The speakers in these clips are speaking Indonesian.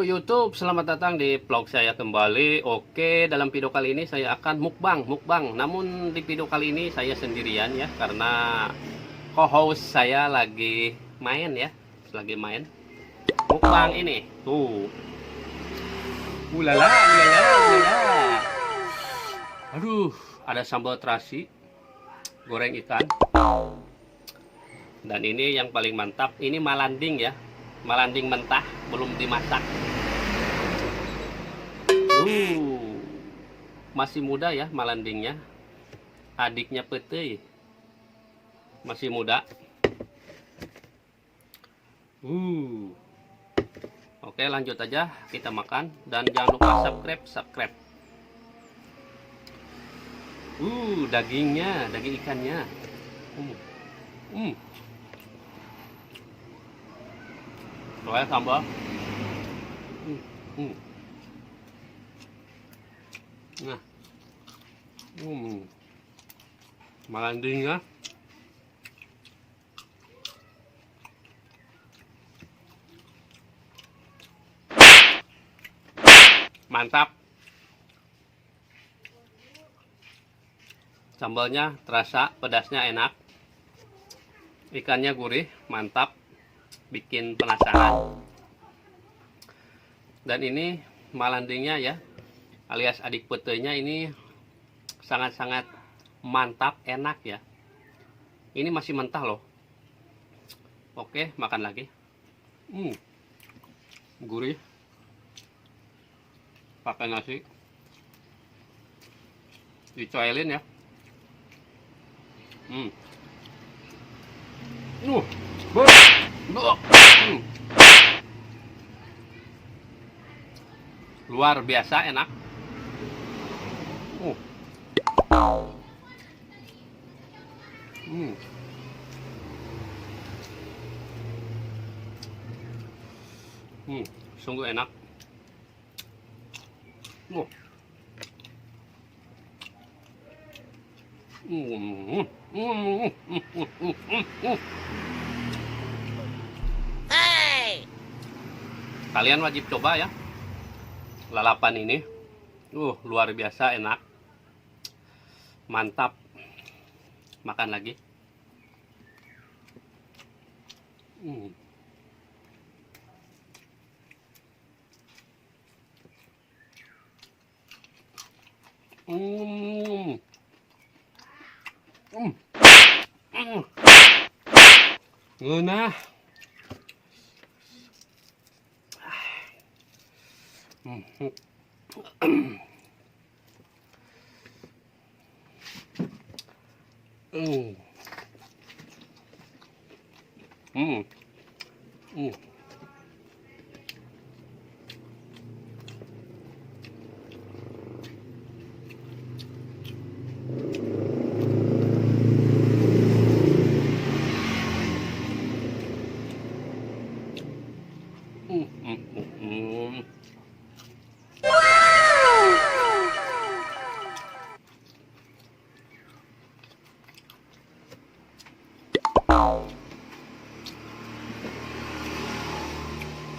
YouTube, selamat datang di vlog saya kembali. Oke, dalam video kali ini saya akan mukbang. Namun di video kali ini saya sendirian ya, karena co-host saya lagi main ya, lagi main mukbang ini. Tuh, ulala. Aduh, ada sambal terasi, goreng ikan, dan ini yang paling mantap, ini malanding ya. Malanding mentah, belum dimasak. Masih muda ya malandingnya. Adiknya Pete masih muda. Oke, lanjut aja kita makan, dan jangan lupa subscribe. Dagingnya, daging ikannya. Soalnya sambal. Nah, malandingnya mantap. Sambalnya terasa, pedasnya enak. Ikannya gurih, mantap. Bikin penasaran. Dan ini malandingnya ya, alias adik petenya, ini sangat-sangat mantap, enak ya. Ini masih mentah loh. Oke, makan lagi. Gurih. Pakai nasi. Dicoelin ya. Luar biasa enak. Sungguh enak. Kalian wajib coba ya lalapan ini. Luar biasa enak. Mantap. Makan lagi. Ngeunah.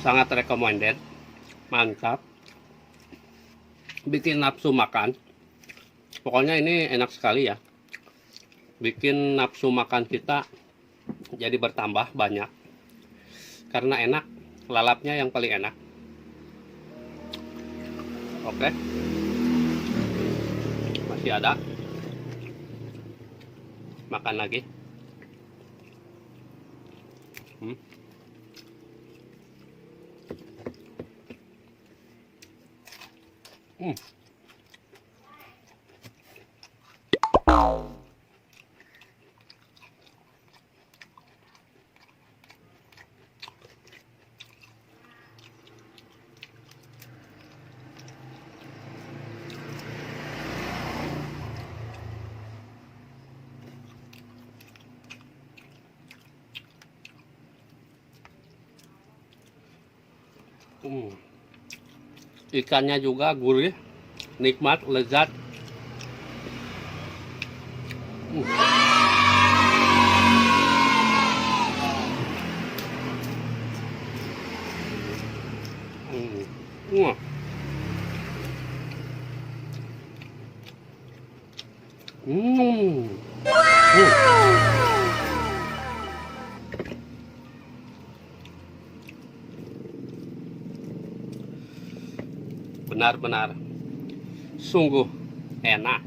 Sangat recommended, mantap, bikin nafsu makan. Pokoknya ini enak sekali ya, bikin nafsu makan kita jadi bertambah banyak, karena enak. Lalapnya yang paling enak. Oke, masih ada, makan lagi. Ikannya juga gurih, nikmat, lezat. Wah. Benar-benar sungguh enak.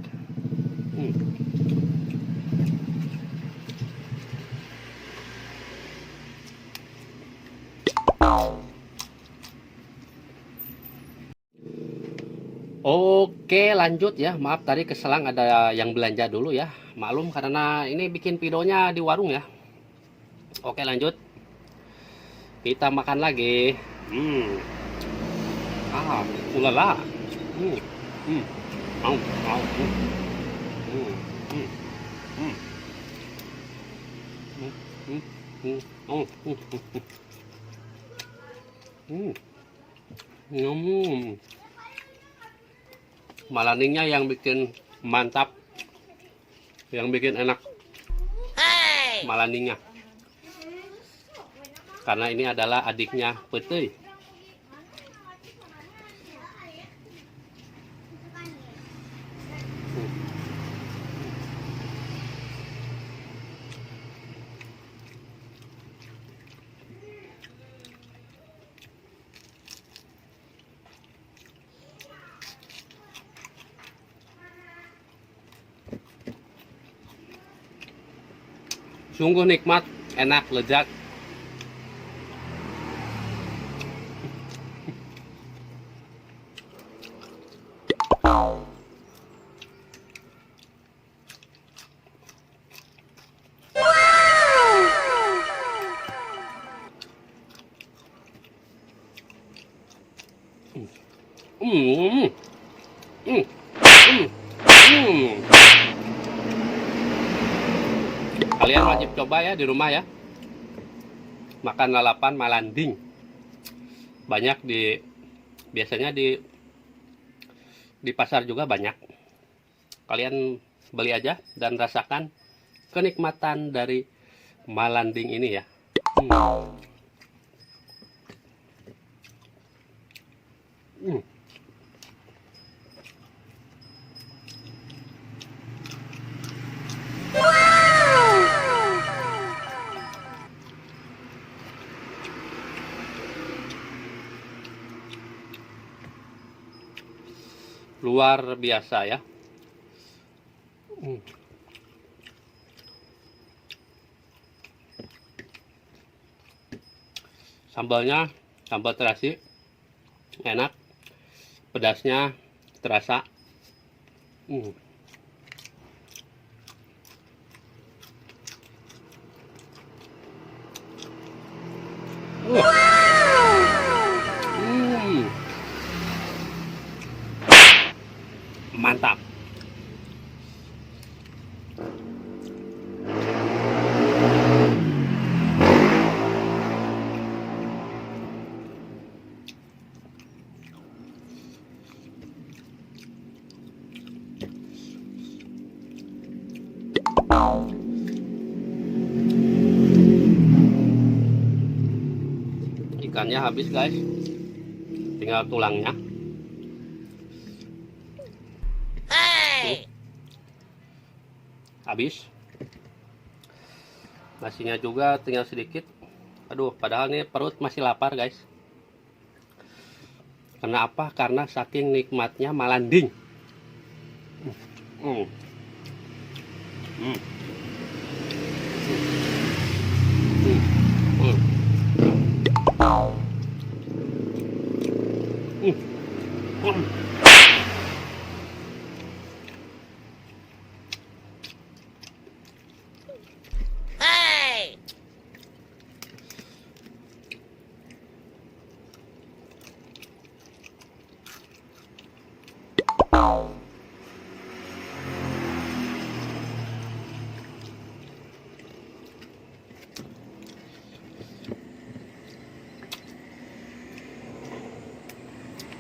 Oke, lanjut ya. Maaf tadi keselang ada yang belanja dulu ya. Maklum karena ini bikin videonya di warung ya. Oke, lanjut. Kita makan lagi. Ulala. Mau, mau. Malaningnya yang bikin mantap, yang bikin enak. Malaningnya, karena ini adalah adiknya Putih. Sungguh nikmat, enak, lezat. Kalian wajib coba ya di rumah ya. Makan lalapan Malanding. Banyak biasanya di pasar juga banyak. Kalian beli aja dan rasakan kenikmatan dari Malanding ini ya. Luar biasa ya. Sambalnya sambal terasi, enak, pedasnya terasa. Mantap. Ikannya habis guys, tinggal tulangnya. Habis. Nasinya juga tinggal sedikit. Aduh, padahal nih perut masih lapar guys. Karena apa? Karena saking nikmatnya Malanding.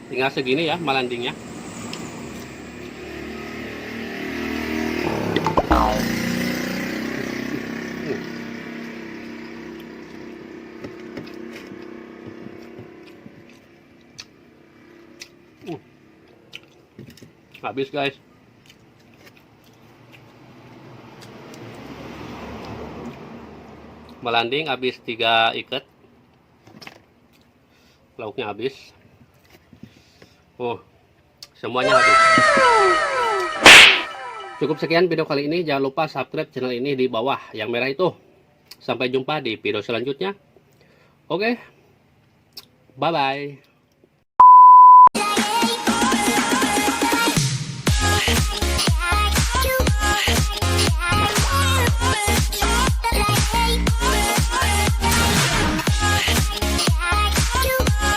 Tinggal segini ya Malandingnya. Habis guys. Melanding habis 3 ikat. Lauknya habis. Oh, semuanya habis. Cukup sekian video kali ini. Jangan lupa subscribe channel ini di bawah yang merah itu. Sampai jumpa di video selanjutnya. Oke. Bye bye.